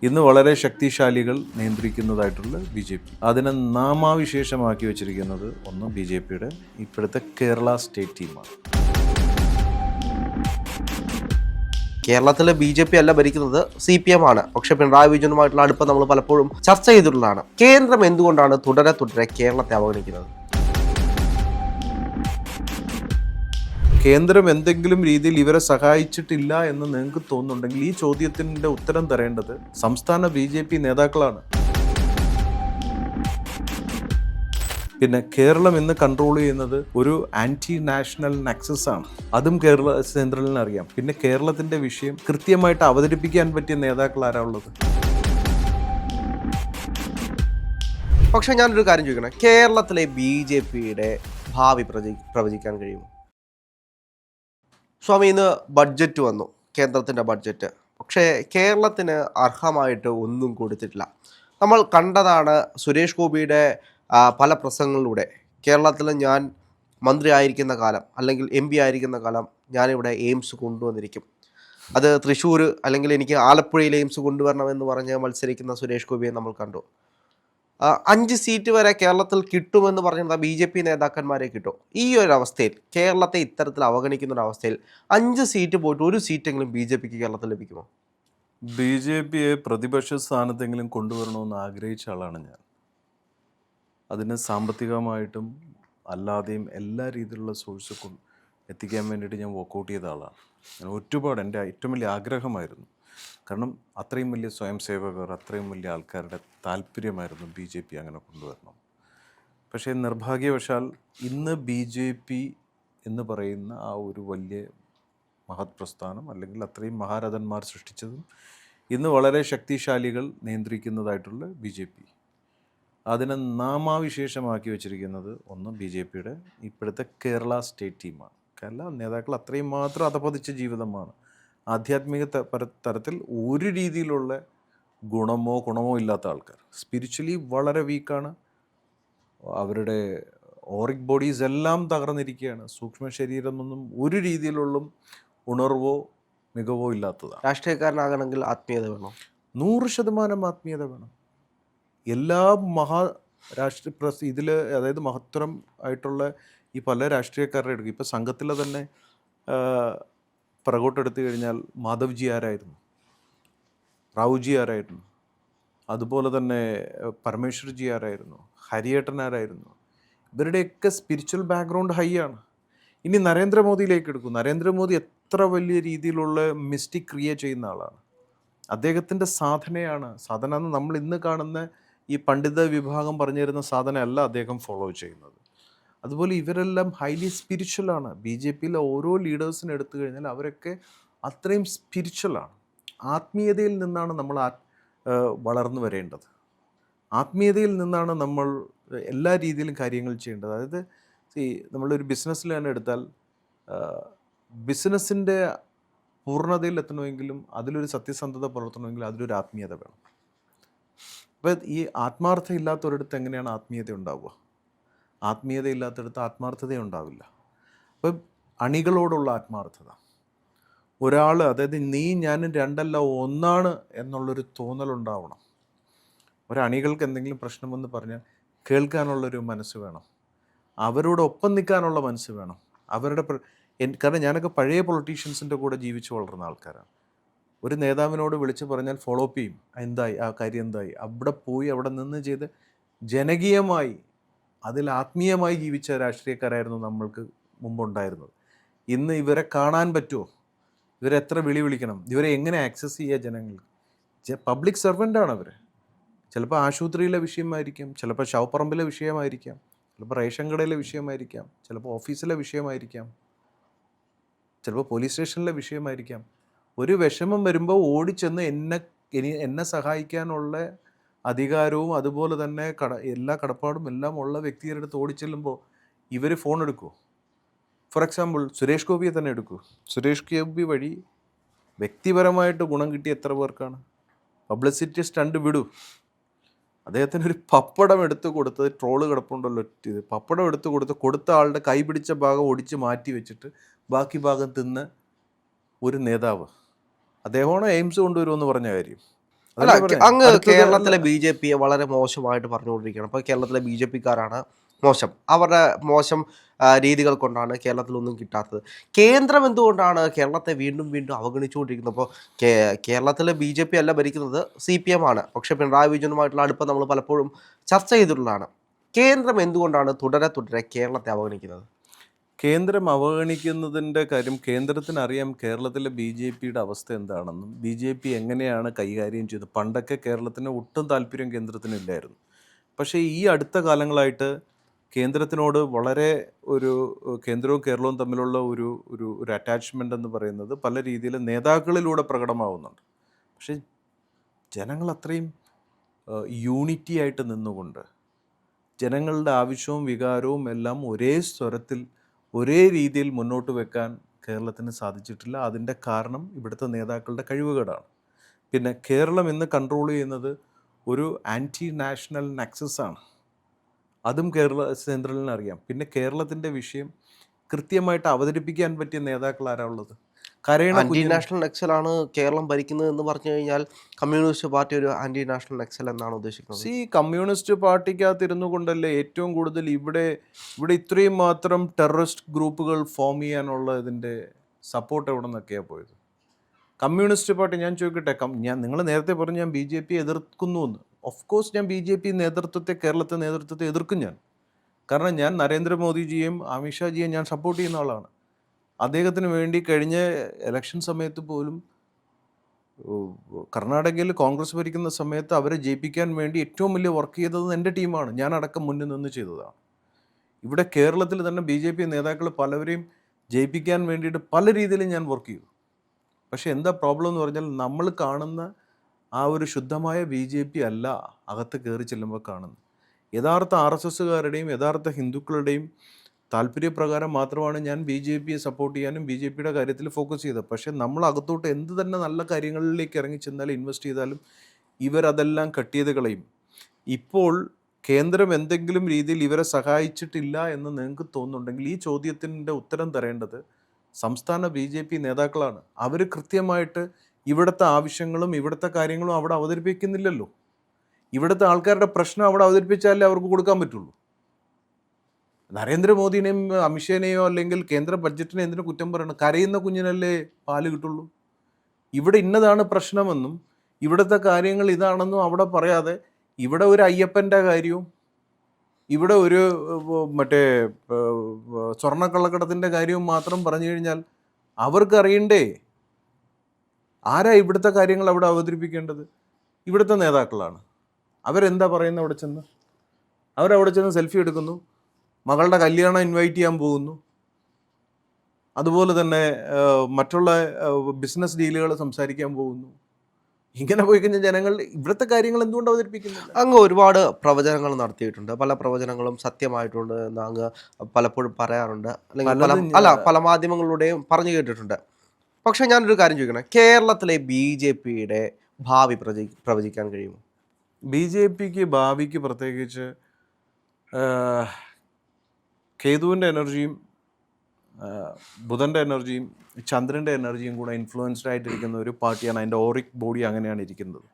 ഇന്ന് വളരെ ശക്തിശാലികൾ നിയന്ത്രിക്കുന്നതായിട്ടുള്ള B J P. അതിനെ നാമാവിശേഷമാക്കി വെച്ചിരിക്കുന്നത് ഒന്ന് ബി ജെ പിയുടെ ഇപ്പോഴത്തെ കേരള സ്റ്റേറ്റ് ടീമാണ്. കേരളത്തിലെ BJP അല്ല ഭരിക്കുന്നത്, CPM ആണ്. പക്ഷെ പിണറായി വിജയനുമായിട്ടുള്ള അടുപ്പം നമ്മൾ പലപ്പോഴും ചർച്ച ചെയ്തിട്ടുള്ളതാണ്. കേന്ദ്രം എന്തുകൊണ്ടാണ് തുടരെ കേരളത്തെ അവഗണിക്കുന്നത്? കേന്ദ്രം എന്തെങ്കിലും രീതിയിൽ ഇവരെ സഹായിച്ചിട്ടില്ല എന്ന് നിങ്ങൾക്ക് തോന്നുന്നുണ്ടെങ്കിൽ ഈ ചോദ്യത്തിൻ്റെ ഉത്തരം തരേണ്ടത് സംസ്ഥാന BJP നേതാക്കളാണ്. പിന്നെ കേരളം ഇന്ന് കൺട്രോൾ ചെയ്യുന്നത് ഒരു ആന്റി നാഷണൽ നക്സസ് ആണ്. അതും കേരള സെൻട്രലിന് അറിയാം. പിന്നെ കേരളത്തിന്റെ വിഷയം കൃത്യമായിട്ട് അവതരിപ്പിക്കാൻ പറ്റിയ നേതാക്കൾ ആരാ ഉള്ളത്? പക്ഷെ ഞാനൊരു കാര്യം ചോദിക്കണം, കേരളത്തിലെ BJPയുടെ ഭാവി പ്രവചിക്കാൻ കഴിയുമോ? സ്വാമി, ഇന്ന് ബഡ്ജറ്റ് വന്നു, കേന്ദ്രത്തിൻ്റെ ബഡ്ജറ്റ്. പക്ഷേ കേരളത്തിന് അർഹമായിട്ട് ഒന്നും കൊടുത്തിട്ടില്ല. നമ്മൾ കണ്ടതാണ് സുരേഷ് ഗോപിയുടെ പല പ്രസംഗങ്ങളിലൂടെ. കേരളത്തിൽ ഞാൻ മന്ത്രി ആയിരിക്കുന്ന കാലം അല്ലെങ്കിൽ MP ആയിരിക്കുന്ന കാലം ഞാനിവിടെ എയിംസ് കൊണ്ടുവന്നിരിക്കും. അത് തൃശ്ശൂർ അല്ലെങ്കിൽ എനിക്ക് ആലപ്പുഴയിൽ എയിംസ് കൊണ്ടുവരണമെന്ന് പറഞ്ഞ് മത്സരിക്കുന്ന സുരേഷ് ഗോപിയെ നമ്മൾ കണ്ടു. 5 സീറ്റ് വരെ കേരളത്തിൽ കിട്ടുമെന്ന് പറഞ്ഞിരുന്ന BJP നേതാക്കന്മാരെ കിട്ടും. ഈ ഒരു അവസ്ഥയിൽ, കേരളത്തെ ഇത്തരത്തിൽ അവഗണിക്കുന്ന ഒരു അവസ്ഥയിൽ 5 സീറ്റ് പോയിട്ട് ഒരു സീറ്റെങ്കിലും BJPക്ക് കേരളത്തിൽ ലഭിക്കുമോ? BJPയെ പ്രതിപക്ഷ സ്ഥാനത്തെങ്കിലും കൊണ്ടുവരണമെന്ന് ആഗ്രഹിച്ച ആളാണ് ഞാൻ. അതിന് സാമ്പത്തികമായിട്ടും അല്ലാതെയും എല്ലാ രീതിയിലുള്ള സോഴ്സ് എത്തിക്കാൻ വേണ്ടിയിട്ട് ഞാൻ വർക്കൗട്ട് ചെയ്ത ആളാണ്. ഒരുപാട് എൻ്റെ ഏറ്റവും വലിയ ആഗ്രഹമായിരുന്നു. കാരണം അത്രയും വലിയ സ്വയം സേവകർ, അത്രയും വലിയ ആൾക്കാരുടെ താല്പര്യമായിരുന്നു BJP അങ്ങനെ കൊണ്ടുവരണം. പക്ഷേ നിർഭാഗ്യവശാൽ ഇന്ന് BJP എന്ന് പറയുന്ന ആ ഒരു വലിയ മഹത് പ്രസ്ഥാനം അല്ലെങ്കിൽ അത്രയും മഹാരഥന്മാർ സൃഷ്ടിച്ചതും ഇന്ന് വളരെ ശക്തിശാലികൾ നിയന്ത്രിക്കുന്നതായിട്ടുള്ള BJP, അതിനെ നാമാവിശേഷമാക്കി വെച്ചിരിക്കുന്നത് ഒന്ന് BJPയുടെ ഇപ്പോഴത്തെ കേരള സ്റ്റേറ്റ് ടീമാണ്. കേരള നേതാക്കൾ അത്രയും മാത്രം അധപതിച്ച ജീവിതമാണ്. ആധ്യാത്മിക തരത്തിൽ ഒരു രീതിയിലുള്ള ഗുണമോ ഇല്ലാത്ത ആൾക്കാർ. സ്പിരിച്വലി വളരെ വീക്കാണ്. അവരുടെ ഓറിക് ബോഡീസ് എല്ലാം തകർന്നിരിക്കുകയാണ്. സൂക്ഷ്മ ശരീരമൊന്നും ഒരു രീതിയിലുള്ള ഉണർവോ മികവോ ഇല്ലാത്തതാണ്. രാഷ്ട്രീയക്കാരനാകണമെങ്കിൽ ആത്മീയത വേണം. 100% ആത്മീയത വേണം. എല്ലാ ഇതിൽ അതായത് മഹത്തരം ആയിട്ടുള്ള ഈ പല രാഷ്ട്രീയക്കാരുടെ എടുക്കും. ഇപ്പോൾ സംഘത്തിലെ തന്നെ പുറകോട്ടെടുത്തു കഴിഞ്ഞാൽ മാധവ്ജി ആരായിരുന്നു, റാവുജി ആരായിരുന്നു, അതുപോലെ തന്നെ പരമേശ്വർജി ആരായിരുന്നു, ഹരിയേട്ടൻ ആരായിരുന്നു. ഇവരുടെയൊക്കെ സ്പിരിച്വൽ ബാക്ക്ഗ്രൗണ്ട് ഹൈ ആണ്. ഇനി നരേന്ദ്രമോദിയിലേക്ക് എടുക്കും. നരേന്ദ്രമോദി എത്ര വലിയ രീതിയിലുള്ള മിസ്റ്റിക് ക്രിയ ചെയ്യുന്ന ആളാണ്. അദ്ദേഹത്തിൻ്റെ സാധന എന്ന് നമ്മൾ ഇന്ന് കാണുന്ന ഈ പണ്ഡിത വിഭാഗം പറഞ്ഞു തരുന്ന സാധനമല്ല അദ്ദേഹം ഫോളോ ചെയ്യുന്നത്. അതുപോലെ ഇവരെല്ലാം ഹൈലി സ്പിരിച്വലാണ്. BJPയിലെ ഓരോ ലീഡേഴ്സിനെ എടുത്തു കഴിഞ്ഞാൽ അവരൊക്കെ അത്രയും സ്പിരിച്വലാണ്. ആത്മീയതയിൽ നിന്നാണ് നമ്മൾ വളർന്നു വരേണ്ടത്. ആത്മീയതയിൽ നിന്നാണ് നമ്മൾ എല്ലാ രീതിയിലും കാര്യങ്ങൾ ചെയ്യേണ്ടത്. അതായത് നമ്മളൊരു ബിസിനസ്സിൽ തന്നെ എടുത്താൽ ബിസിനസ്സിൻ്റെ പൂർണ്ണതയിൽ എത്തണമെങ്കിലും അതിലൊരു സത്യസന്ധത പുലർത്തണമെങ്കിൽ അതിലൊരു ആത്മീയത വേണം. അപ്പോൾ ഈ ആത്മാർത്ഥത ഇല്ലാത്തൊരിടത്ത് എങ്ങനെയാണ് ആത്മീയത ഉണ്ടാവുക? ആത്മീയത ഇല്ലാത്തടത്ത് ആത്മാർത്ഥത ഉണ്ടാവില്ല. അപ്പം അണികളോടുള്ള ആത്മാർത്ഥത, ഒരാൾ, അതായത് നീ ഞാനും രണ്ടല്ല ഒന്നാണ് എന്നുള്ളൊരു തോന്നലുണ്ടാവണം. ഒരണികൾക്ക് എന്തെങ്കിലും പ്രശ്നമെന്ന് പറഞ്ഞാൽ കേൾക്കാനുള്ളൊരു മനസ്സ് വേണം. അവരോടൊപ്പം നിൽക്കാനുള്ള മനസ്സ് വേണം. കാരണം ഞാനൊക്കെ പഴയ പൊളിറ്റീഷ്യൻസിൻ്റെ കൂടെ ജീവിച്ച് വളർന്ന ആൾക്കാരാണ്. ഒരു നേതാവിനോട് വിളിച്ച് പറഞ്ഞാൽ ഫോളോ അപ്പ് ചെയ്യും. എന്തായി, ആ കാര്യം എന്തായി, അവിടെ പോയി അവിടെ നിന്ന് ചെയ്ത് ജനകീയമായി അതിൽ ആത്മീയമായി ജീവിച്ച രാഷ്ട്രീയക്കാരായിരുന്നു നമ്മൾക്ക് മുമ്പുണ്ടായിരുന്നത്. ഇന്ന് ഇവരെ കാണാൻ പറ്റുമോ? ഇവരെ എത്ര വിളിക്കണം? ഇവരെ എങ്ങനെ ആക്സസ് ചെയ്യുക ജനങ്ങൾക്ക്? പബ്ലിക് സെർവൻ്റാണ് അവർ. ചിലപ്പോൾ ആശുപത്രിയിലെ വിഷയമായിരിക്കാം, ചിലപ്പോൾ ശവപ്പറമ്പിലെ വിഷയമായിരിക്കാം, ചിലപ്പോൾ റേഷൻ കടയിലെ വിഷയമായിരിക്കാം, ചിലപ്പോൾ ഓഫീസിലെ വിഷയമായിരിക്കാം, ചിലപ്പോൾ പോലീസ് സ്റ്റേഷനിലെ വിഷയമായിരിക്കാം. ഒരു വിഷമം വരുമ്പോൾ ഓടിച്ചെന്ന് എന്നെ സഹായിക്കാനുള്ള അധികാരവും അതുപോലെ തന്നെ എല്ലാ കടപ്പാടും എല്ലാം ഉള്ള വ്യക്തിയുടെ അടുത്ത് ഓടിച്ചെല്ലുമ്പോൾ ഇവർ ഫോൺ എടുക്കുമോ? ഫോർ എക്സാമ്പിൾ സുരേഷ് ഗോപിയെ തന്നെ എടുക്കൂ. സുരേഷ് ഗോപി വഴി വ്യക്തിപരമായിട്ട് ഗുണം കിട്ടിയ എത്ര പേർക്കാണ്? പബ്ലിസിറ്റി സ്റ്റണ്ട് വിടൂ. അദ്ദേഹത്തിന് ഒരു പപ്പടം എടുത്ത് കൊടുത്തത്, ട്രോള് കിടപ്പുണ്ടല്ലോ, പപ്പടം എടുത്ത് കൊടുത്ത ആളുടെ കൈ പിടിച്ച ഭാഗം ഒടിച്ച് മാറ്റി വെച്ചിട്ട് ബാക്കി ഭാഗം തിന്ന് ഒരു നേതാവ്. അദ്ദേഹമാണ് എയിംസ് കൊണ്ടുവരുമെന്ന് പറഞ്ഞ കാര്യം. അല്ല, അതല്ലേ പറഞ്ഞേ അങ്ങ് അടുത്തത്. അല്ല, കേരളത്തിലെ BJPയെ വളരെ മോശമായിട്ട് പറഞ്ഞുകൊണ്ടിരിക്കുകയാണ്. അപ്പോൾ കേരളത്തിലെ BJPക്കാരാണ് മോശം, അവരുടെ മോശം രീതികൾ കൊണ്ടാണ് കേരളത്തിലൊന്നും കിട്ടാത്തത്. കേന്ദ്രം എന്തുകൊണ്ടാണ് കേരളത്തെ വീണ്ടും വീണ്ടും അവഗണിച്ചുകൊണ്ടിരിക്കുന്നത്? അപ്പോൾ കേരളത്തിലെ BJP അല്ല ഭരിക്കുന്നത്, CPM ആണ്. പക്ഷേ പിണറായി വിജയനുമായിട്ടുള്ള അടുപ്പം നമ്മൾ പലപ്പോഴും ചർച്ച ചെയ്തിട്ടുള്ളതാണ്. കേന്ദ്രം എന്തുകൊണ്ടാണ് തുടരെ തുടരെ കേരളത്തെ അവഗണിക്കുന്നത്? കേന്ദ്രം അവഗണിക്കുന്നതിൻ്റെ കാര്യം, കേന്ദ്രത്തിന് അറിയാം കേരളത്തിലെ BJPയുടെ അവസ്ഥ എന്താണെന്നും BJP എങ്ങനെയാണ് കൈകാര്യം ചെയ്തത്. പണ്ടൊക്കെ കേരളത്തിന് ഒട്ടും താല്പര്യം കേന്ദ്രത്തിനില്ലായിരുന്നു. പക്ഷേ ഈ അടുത്ത കാലങ്ങളായിട്ട് കേന്ദ്രത്തിനോട് വളരെ ഒരു കേന്ദ്രവും കേരളവും തമ്മിലുള്ള ഒരു ഒരു ഒരു അറ്റാച്ച്മെൻ്റ് എന്ന് പറയുന്നത് പല രീതിയിൽ നേതാക്കളിലൂടെ പ്രകടമാവുന്നുണ്ട്. പക്ഷേ ജനങ്ങൾ അത്രയും യൂണിറ്റി ആയിട്ട് നിന്നുകൊണ്ട് ജനങ്ങളുടെ ആവശ്യവും വികാരവും എല്ലാം ഒരേ സ്വരത്തിൽ ഒരേ രീതിയിൽ മുന്നോട്ട് വെക്കാൻ കേരളത്തിന് സാധിച്ചിട്ടില്ല. അതിൻ്റെ കാരണം ഇവിടുത്തെ നേതാക്കളുടെ കഴിവുകേടാണ്. പിന്നെ കേരളം ഇന്ന് കൺട്രോൾ ചെയ്യുന്നത് ഒരു ആൻറ്റി നാഷണൽ നെക്സസ് ആണ്. അതും സെൻട്രലിന് അറിയാം. പിന്നെ കേരളത്തിൻ്റെ വിഷയം കൃത്യമായിട്ട് അവതരിപ്പിക്കാൻ പറ്റിയ നേതാക്കൾ ആരാ ഉള്ളത്? കരയണ ആന്റി കുഞ്ഞിന് നാഷണൽ നക്സലാണ് കേരളം ഭരിക്കുന്നത് എന്ന് പറഞ്ഞു കഴിഞ്ഞാൽ കമ്മ്യൂണിസ്റ്റ് പാർട്ടി ഒരു ആന്റി നാഷണൽ നക്സൽ എന്നാണ് ഉദ്ദേശിക്കുന്നത്. കമ്മ്യൂണിസ്റ്റ് പാർട്ടിക്കകത്തിരുന്നു കൊണ്ടല്ലേ ഏറ്റവും കൂടുതൽ ഇവിടെ ഇവിടെ ഇത്രയും മാത്രം ടെററിസ്റ്റ് ഗ്രൂപ്പുകൾ ഫോം ചെയ്യാനുള്ള ഇതിൻ്റെ സപ്പോർട്ട് എവിടെ നിന്നൊക്കെയാണ് പോയത്? കമ്മ്യൂണിസ്റ്റ് പാർട്ടി, ഞാൻ ചോദിക്കട്ടെ, നിങ്ങൾ നേരത്തെ പറഞ്ഞു ഞാൻ BJP എതിർക്കുന്നു എന്ന്. ഓഫ് കോഴ്സ് ഞാൻ BJP നേതൃത്വത്തെ, കേരളത്തെ നേതൃത്വത്തെ എതിർക്കും ഞാൻ. കാരണം ഞാൻ നരേന്ദ്രമോദിജിയെയും അമിത്ഷാജിയെയും ഞാൻ സപ്പോർട്ട് ചെയ്യുന്ന ആളാണ്. അദ്ദേഹത്തിന് വേണ്ടി കഴിഞ്ഞ ഇലക്ഷൻ സമയത്ത് പോലും കർണാടകയിൽ കോൺഗ്രസ് ഭരിക്കുന്ന സമയത്ത് അവരെ ജയിപ്പിക്കാൻ വേണ്ടി ഏറ്റവും വലിയ വർക്ക് ചെയ്തത് എൻ്റെ ടീമാണ്, ഞാനടക്കം മുന്നിൽ നിന്ന് ചെയ്തതാണ്. ഇവിടെ കേരളത്തിൽ തന്നെ BJP നേതാക്കൾ പലവരെയും ജയിപ്പിക്കാൻ വേണ്ടിയിട്ട് പല രീതിയിലും ഞാൻ വർക്ക് ചെയ്തു. പക്ഷേ എന്താ പ്രോബ്ലം എന്ന് പറഞ്ഞാൽ നമ്മൾ കാണുന്ന ആ ഒരു ശുദ്ധമായ BJP അല്ല അകത്ത് കയറി ചെല്ലുമ്പോൾ കാണുന്നത്. യഥാർത്ഥ RSSകാരുടെയും യഥാർത്ഥ ഹിന്ദുക്കളുടെയും താല്പര്യപ്രകാരം മാത്രമാണ് ഞാൻ BJPയെ സപ്പോർട്ട് ചെയ്യാനും BJPയുടെ കാര്യത്തിൽ ഫോക്കസ് ചെയ്തത്. പക്ഷേ നമ്മൾ അകത്തോട്ട് എന്ത് തന്നെ നല്ല കാര്യങ്ങളിലേക്ക് ഇറങ്ങി ചെന്നാലും ഇൻവെസ്റ്റ് ചെയ്താലും ഇവരതെല്ലാം കട്ട് ചെയ്ത് കളയും. ഇപ്പോൾ കേന്ദ്രം എന്തെങ്കിലും രീതിയിൽ ഇവരെ സഹായിച്ചിട്ടില്ല എന്ന് നിങ്ങൾക്ക് തോന്നുന്നുണ്ടെങ്കിൽ ഈ ചോദ്യത്തിൻ്റെ ഉത്തരം തരേണ്ടത് സംസ്ഥാന BJP നേതാക്കളാണ്. അവർ കൃത്യമായിട്ട് ഇവിടുത്തെ ആവശ്യങ്ങളും ഇവിടുത്തെ കാര്യങ്ങളും അവിടെ അവതരിപ്പിക്കുന്നില്ലല്ലോ. ഇവിടുത്തെ ആൾക്കാരുടെ പ്രശ്നം അവിടെ അവതരിപ്പിച്ചാലേ അവർക്ക് കൊടുക്കാൻ പറ്റുള്ളൂ. നരേന്ദ്രമോദിനെയും അമിത്ഷാനെയോ അല്ലെങ്കിൽ കേന്ദ്ര ബഡ്ജറ്റിനെ എന്തിനു കുറ്റം പറയണം? കരയുന്ന കുഞ്ഞിനല്ലേ പാല് കിട്ടുള്ളൂ. ഇവിടെ ഇന്നതാണ് പ്രശ്നമെന്നും ഇവിടുത്തെ കാര്യങ്ങൾ ഇതാണെന്നും അവിടെ പറയാതെ ഇവിടെ ഒരു അയ്യപ്പൻ്റെ കാര്യവും ഇവിടെ ഒരു മറ്റേ സ്വർണ്ണക്കള്ളക്കടത്തിൻ്റെ കാര്യവും മാത്രം പറഞ്ഞു കഴിഞ്ഞാൽ അവർക്കറിയണ്ടേ ആരാ ഇവിടുത്തെ കാര്യങ്ങൾ അവിടെ അവതരിപ്പിക്കേണ്ടത്? ഇവിടുത്തെ നേതാക്കളാണ്. അവരെന്താ പറയുന്നത്? അവരവിടെ ചെന്ന് സെൽഫി എടുക്കുന്നു, മകളുടെ കല്യാണം ഇൻവൈറ്റ് ചെയ്യാൻ പോകുന്നു, അതുപോലെ തന്നെ മറ്റുള്ള ബിസിനസ് ഡീലുകൾ സംസാരിക്കാൻ പോകുന്നു. ഇങ്ങനെ പോയി കഴിഞ്ഞാൽ ജനങ്ങൾ ഇവിടുത്തെ കാര്യങ്ങൾ എന്തുകൊണ്ട് അവതരിപ്പിക്കുന്നില്ല? അങ്ങ് ഒരുപാട് പ്രവചനങ്ങൾ നടത്തിയിട്ടുണ്ട്, പല പ്രവചനങ്ങളും സത്യമായിട്ടുണ്ട് എന്ന് അങ്ങ് പലപ്പോഴും പറയാറുണ്ട്, അല്ലെങ്കിൽ പല മാധ്യമങ്ങളിലൂടെയും പറഞ്ഞു കേട്ടിട്ടുണ്ട്. പക്ഷേ ഞാനൊരു കാര്യം ചോദിക്കണം, കേരളത്തിലെ BJPയുടെ ഭാവി പ്രവചിക്കാൻ കഴിയുമോ? BJPക്ക് ഭാവിക്ക് പ്രത്യേകിച്ച് കേതുവിൻ്റെ എനർജിയും ബുധൻ്റെ എനർജിയും ചന്ദ്രൻ്റെ എനർജിയും കൂടെ ഇൻഫ്ലുവൻസ്ഡ് ആയിട്ടിരിക്കുന്ന ഒരു പാർട്ടിയാണ്. അതിൻ്റെ ഓറിക് ബോഡി അങ്ങനെയാണ് ഇരിക്കുന്നത്.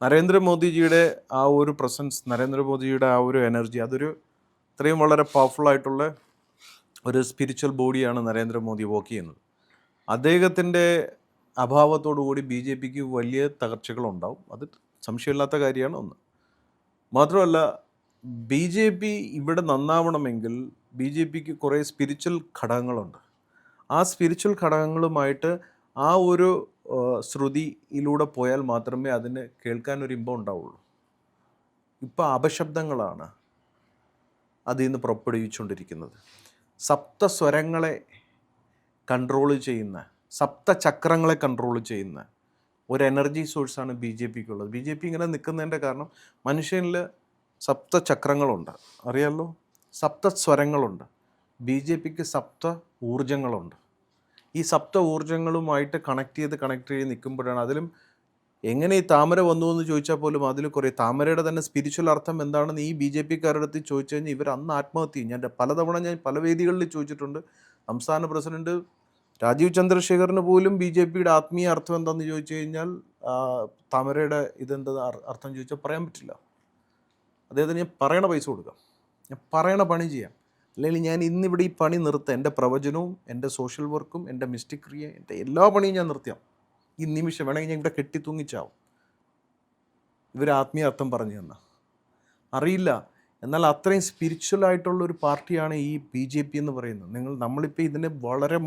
നരേന്ദ്രമോദിജിയുടെ ആ ഒരു പ്രസൻസ്, നരേന്ദ്രമോദിജിയുടെ ആ ഒരു എനർജി, അതൊരു ഇത്രയും വളരെ പവർഫുള്ളായിട്ടുള്ള ഒരു സ്പിരിച്വൽ ബോഡിയാണ് നരേന്ദ്രമോദി വർക്ക് ചെയ്യുന്നത്. അദ്ദേഹത്തിൻ്റെ അഭാവത്തോടു കൂടി BJPക്ക് വലിയ തകർച്ചകളുണ്ടാവും, അത് സംശയമില്ലാത്ത കാര്യമാണ്. ഒന്ന് മാത്രമല്ല, BJP ഇവിടെ നന്നാവണമെങ്കിൽ BJPക്ക് കുറേ സ്പിരിച്വൽ ഘടകങ്ങളുണ്ട്. ആ സ്പിരിച്വൽ ഘടകങ്ങളുമായിട്ട് ആ ഒരു ശ്രുതിയിലൂടെ പോയാൽ മാത്രമേ അതിന് കേൾക്കാനൊരു ഇമ്പം ഉണ്ടാവുള്ളൂ. ഇപ്പോൾ അപശബ്ദങ്ങളാണ് അതിൽ നിന്ന് പുറപ്പെടുവിച്ചുകൊണ്ടിരിക്കുന്നത്. സപ്തസ്വരങ്ങളെ കൺട്രോൾ ചെയ്യുന്ന, സപ്തചക്രങ്ങളെ കൺട്രോൾ ചെയ്യുന്ന ഒരു എനർജി സോഴ്സാണ് BJPക്കുള്ളത്. BJP ഇങ്ങനെ നിൽക്കുന്നതിൻ്റെ കാരണം മനുഷ്യനിൽ സപ്തചക്രങ്ങളുണ്ട്, അറിയാമല്ലോ, സപ്തസ്വരങ്ങളുണ്ട്. BJPക്ക് സപ്ത ഊർജങ്ങളുണ്ട്. ഈ സപ്ത ഊർജങ്ങളുമായിട്ട് കണക്ട് ചെയ്ത് നിൽക്കുമ്പോഴാണ്, അതിലും എങ്ങനെ ഈ താമര വന്നു എന്ന് ചോദിച്ചാൽ പോലും അതിൽ കുറേ താമരയുടെ തന്നെ സ്പിരിച്വൽ അർത്ഥം എന്താണെന്ന് ഈ BJPക്കാരുടെ അടുത്ത് ചോദിച്ചു കഴിഞ്ഞാൽ ഇവർ അന്ന് ആത്മഹത്യ ചെയ്യും. ഞാൻ പല വേദികളിൽ ചോദിച്ചിട്ടുണ്ട്. സംസ്ഥാന പ്രസിഡന്റ് രാജീവ് ചന്ദ്രശേഖറിന് പോലും BJPയുടെ ആത്മീയ അർത്ഥം എന്താണെന്ന് ചോദിച്ചു കഴിഞ്ഞാൽ താമരയുടെ ഇതെന്താ അർത്ഥം ചോദിച്ചാൽ പറയാൻ പറ്റില്ല. അദ്ദേഹത്തിന് ഞാൻ പറയണ പൈസ കൊടുക്കാം, ഞാൻ പറയണ പണി ചെയ്യാം. അല്ലെങ്കിൽ ഞാൻ ഇന്നിവിടെ ഈ പണി നിർത്താം. എൻ്റെ പ്രവചനവും എൻ്റെ സോഷ്യൽ വർക്കും എൻ്റെ മിസ്റ്റിക് ക്രിയ എൻ്റെ എല്ലാ പണിയും ഞാൻ നിർത്തിയാം. ഈ നിമിഷം വേണമെങ്കിൽ ഞാൻ ഇവിടെ കെട്ടിത്തൂങ്ങിച്ചാവും. ഇവർ ആത്മീയ അർത്ഥം പറഞ്ഞു തന്ന അറിയില്ല. എന്നാൽ അത്രയും സ്പിരിച്വൽ ആയിട്ടുള്ളൊരു പാർട്ടിയാണ് ഈ BJP എന്ന് പറയുന്നത്. നമ്മളിപ്പോൾ ഇതിന് വളരെ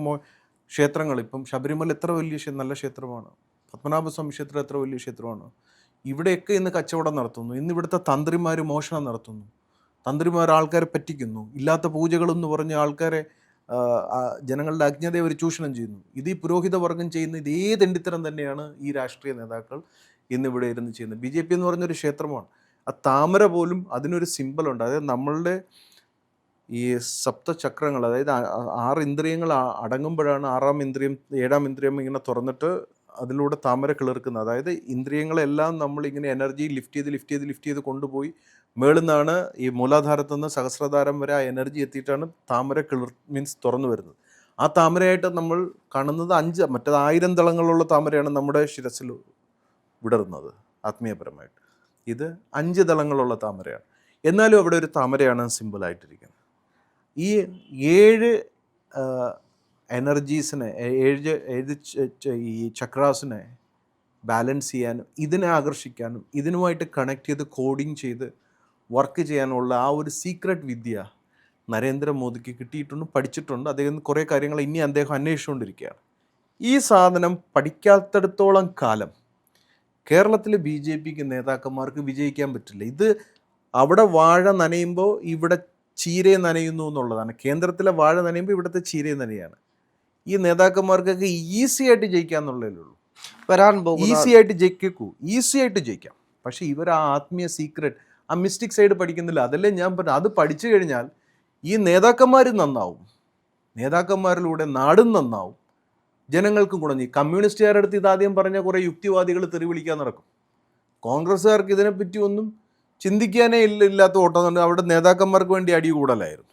ക്ഷേത്രങ്ങൾ, ഇപ്പം ശബരിമല എത്ര വലിയ നല്ല ക്ഷേത്രമാണ്, പത്മനാഭസ്വാമി ക്ഷേത്രം എത്ര വലിയ ക്ഷേത്രമാണ്. ഇവിടെയൊക്കെ ഇന്ന് കച്ചവടം നടത്തുന്നു. ഇന്ന് ഇവിടുത്തെ തന്ത്രിമാർ മോഷണം നടത്തുന്നു, തന്ത്രിമാർ ആൾക്കാരെ പറ്റിക്കുന്നു, ഇല്ലാത്ത പൂജകളെന്ന് പറഞ്ഞ് ആൾക്കാരെ ജനങ്ങളുടെ അജ്ഞതയെ അവർ ചൂഷണം ചെയ്യുന്നു. ഇത് ഈ പുരോഹിത വർഗം ചെയ്യുന്ന ഇതേ തെണ്ടിത്തരം തന്നെയാണ് ഈ രാഷ്ട്രീയ നേതാക്കൾ ഇന്നിവിടെ ഇരുന്ന് ചെയ്യുന്നത്. BJP എന്ന് പറഞ്ഞൊരു ക്ഷേത്രമാണ്. ആ താമര പോലും അതിനൊരു സിമ്പലുണ്ട്. അതായത് നമ്മളുടെ ഈ സപ്തചക്രങ്ങൾ, അതായത് 6 ഇന്ദ്രിയങ്ങൾ അടങ്ങുമ്പോഴാണ് 6-ാം ഇന്ദ്രിയം 7-ാം ഇന്ദ്രിയം ഇങ്ങനെ തുറന്നിട്ട് അതിലൂടെ താമര കിളിർക്കുന്നത്. അതായത് ഇന്ദ്രിയങ്ങളെല്ലാം നമ്മളിങ്ങനെ എനർജി ലിഫ്റ്റ് ചെയ്ത് കൊണ്ടുപോയി മേളിൽ നിന്നാണ് ഈ മൂലാധാരത്തു നിന്ന് സഹസ്രധാരം വരെ ആ എനർജി എത്തിയിട്ടാണ് താമര മീൻസ് തുറന്നു വരുന്നത്. ആ താമരയായിട്ട് നമ്മൾ കാണുന്നത് 5, മറ്റേത് 1000 ദളങ്ങളുള്ള താമരയാണ് നമ്മുടെ ശിരസിൽ വിടർന്നത് ആത്മീയപരമായിട്ട്. ഇത് 5 ദളങ്ങളുള്ള താമരയാണ്. എന്നാലും അവിടെ ഒരു താമരയാണ് സിമ്പിളായിട്ടിരിക്കുന്നത്. ഈ 7 എനർജീസിനെ, 7 ഈ ചക്രാസിനെ ബാലൻസ് ചെയ്യാനും ഇതിനെ ആകർഷിക്കാനും ഇതിനുമായിട്ട് കണക്ട് ചെയ്ത് കോഡിങ് ചെയ്ത് വർക്ക് ചെയ്യാനുള്ള ആ ഒരു സീക്രട്ട് വിദ്യ നരേന്ദ്രമോദിക്ക് കിട്ടിയിട്ടുണ്ട്, പഠിച്ചിട്ടുണ്ട്. അദ്ദേഹം കുറേ കാര്യങ്ങൾ ഇനി അദ്ദേഹം അന്വേഷിച്ചുകൊണ്ടിരിക്കുകയാണ്. ഈ സാധനം പഠിക്കാത്തിടത്തോളം കാലം കേരളത്തിലെ BJPക്ക് നേതാക്കന്മാർക്ക് വിജയിക്കാൻ പറ്റില്ല. ഇത് അവിടെ വാഴ നനയുമ്പോൾ ഇവിടെ ചീരയെ നനയുന്നു എന്നുള്ളതാണ്. കേന്ദ്രത്തിലെ വാഴ നനയുമ്പോൾ ഇവിടുത്തെ ചീരയെ നനയാണ്. ഈ നേതാക്കന്മാർക്കൊക്കെ ഈസി ആയിട്ട് ജയിക്കാന്നുള്ളതേ ഉള്ളൂ. വരാൻ പോകും ഈസി ആയിട്ട് ഈസി ആയിട്ട് ജയിക്കാം. പക്ഷേ ഇവർ ആ ആത്മീയ സീക്രട്ട്, ആ മിസ്റ്റിക് സൈഡ് പഠിക്കുന്നില്ല. അതല്ലേ ഞാൻ പറഞ്ഞു, അത് പഠിച്ചു കഴിഞ്ഞാൽ ഈ നേതാക്കന്മാർ നന്നാവും, നേതാക്കന്മാരിലൂടെ നാടും നന്നാവും, ജനങ്ങൾക്കും ഗുണം ചെയ്യും. കമ്മ്യൂണിസ്റ്റുകാരുടെ അടുത്ത് ഇതാദ്യം പറഞ്ഞ കുറേ യുക്തിവാദികൾ തെറി വിളിക്കാൻ നടക്കും. കോൺഗ്രസ്സുകാർക്ക് ഇതിനെപ്പറ്റി ഒന്നും ചിന്തിക്കാനേ ഇല്ലാത്ത ഓട്ടം തന്നെ. അവിടെ നേതാക്കന്മാർക്ക് വേണ്ടി അടി കൂടലായിരുന്നു.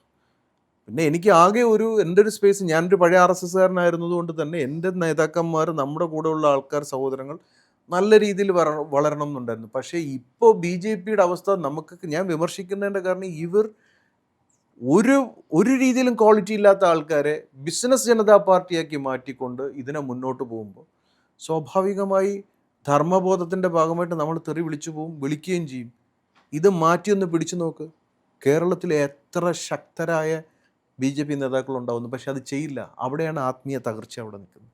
പിന്നെ എനിക്ക് ആകെ എൻ്റെ ഒരു സ്പേസ്, ഞാനൊരു പഴയ RSSകാരനായിരുന്നതുകൊണ്ട് തന്നെ എൻ്റെ നേതാക്കന്മാർ, നമ്മുടെ കൂടെയുള്ള ആൾക്കാർ, സഹോദരങ്ങൾ നല്ല രീതിയിൽ വളരണം എന്നുണ്ടായിരുന്നു. പക്ഷേ ഇപ്പോൾ BJPയുടെ അവസ്ഥ ഞാൻ വിമർശിക്കുന്നതിൻ്റെ കാരണം ഇവർ ഒരു രീതിയിലും ക്വാളിറ്റി ഇല്ലാത്ത ആൾക്കാരെ ബിസിനസ് ജനതാ പാർട്ടിയാക്കി മാറ്റിക്കൊണ്ട് ഇതിനെ മുന്നോട്ട് പോകുമ്പോൾ സ്വാഭാവികമായി ധർമ്മബോധത്തിൻ്റെ ഭാഗമായിട്ട് നമ്മൾ തെറി വിളിച്ചു പോകും, വിളിക്കുകയും ചെയ്യും. ഇത് മാറ്റിയൊന്ന് പിടിച്ചു നോക്ക്. കേരളത്തിലെ എത്ര ശക്തരായ BJP നേതാക്കളുണ്ടാവുന്നു, പക്ഷെ അത് ചെയ്യില്ല. അവിടെയാണ് ആത്മീയ തകർച്ച അവിടെ നിൽക്കുന്നത്.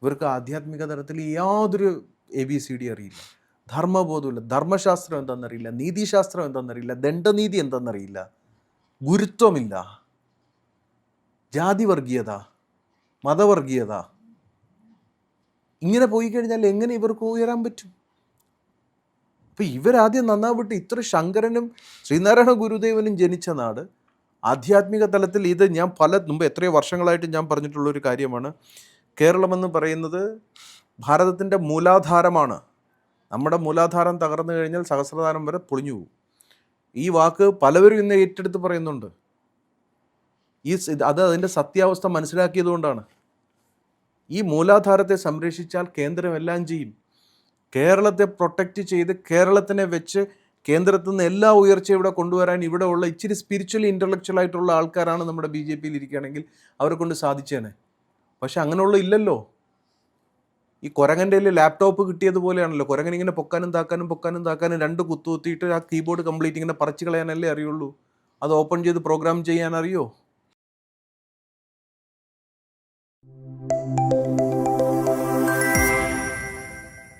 ഇവർക്ക് ആധ്യാത്മിക തലത്തിൽ യാതൊരു ABCD അറിയില്ല, ധർമ്മബോധമില്ല, ധർമ്മശാസ്ത്രം എന്താണെന്നറിയില്ല, നീതിശാസ്ത്രം എന്താണെന്നറിയില്ല, ദണ്ഡനീതി എന്താണെന്നറിയില്ല, ഗുരുത്വമില്ല, ജാതിവർഗീയത, മതവർഗീയത. ഇങ്ങനെ പോയി കഴിഞ്ഞാൽ എങ്ങനെ ഇവർക്ക് ഉയരാൻ പറ്റും? അപ്പം ഇവരാദ്യം നന്നാവിട്ട് ഇത്ര ശങ്കരനും ശ്രീനാരായണ ഗുരുദേവനും ജനിച്ച നാട്, ആധ്യാത്മിക തലത്തിൽ ഇത് ഞാൻ മുമ്പ് എത്രയോ വർഷങ്ങളായിട്ട് ഞാൻ പറഞ്ഞിട്ടുള്ളൊരു കാര്യമാണ്. കേരളമെന്ന് പറയുന്നത് ഭാരതത്തിൻ്റെ മൂലാധാരമാണ്. നമ്മുടെ മൂലാധാരം തകർന്നു കഴിഞ്ഞാൽ സഹസ്രധാരം വരെ പൊളിഞ്ഞു പോകും. ഈ വാക്ക് പലവരും ഇന്ന് ഏറ്റെടുത്ത് പറയുന്നുണ്ട്. അതിൻ്റെ സത്യാവസ്ഥ മനസ്സിലാക്കിയതുകൊണ്ടാണ്. ഈ മൂലാധാരത്തെ സംരക്ഷിച്ചാൽ കേന്ദ്രം എല്ലാം ചെയ്യും. കേരളത്തെ പ്രൊട്ടക്റ്റ് ചെയ്ത് കേരളത്തിനെ വെച്ച് കേന്ദ്രത്തിൽ നിന്ന് എല്ലാ ഉയർച്ചയും ഇവിടെ കൊണ്ടുവരാൻ ഇവിടെ ഉള്ള ഇച്ചിരി സ്പിരിച്വലി ഇൻ്റലക്ച്വൽ ആയിട്ടുള്ള ആൾക്കാരാണ് നമ്മുടെ BJPയിൽ ഇരിക്കുകയാണെങ്കിൽ അവരെ കൊണ്ട് സാധിച്ചേനെ. പക്ഷെ അങ്ങനെയുള്ള ഇല്ലല്ലോ. ഈ കുരങ്ങൻ്റെ ലാപ്ടോപ്പ് കിട്ടിയതുപോലെയാണല്ലോ. കുരങ്ങൻ ഇങ്ങനെ പൊക്കാനും താക്കാനും 2 കുത്തിയിട്ട് ആ കീബോർഡ് കംപ്ലീറ്റ് ഇങ്ങനെ പറിച്ചു കളയാനല്ലേ അറിയുള്ളൂ. അത് ഓപ്പൺ ചെയ്ത് പ്രോഗ്രാം ചെയ്യാൻ അറിയോ?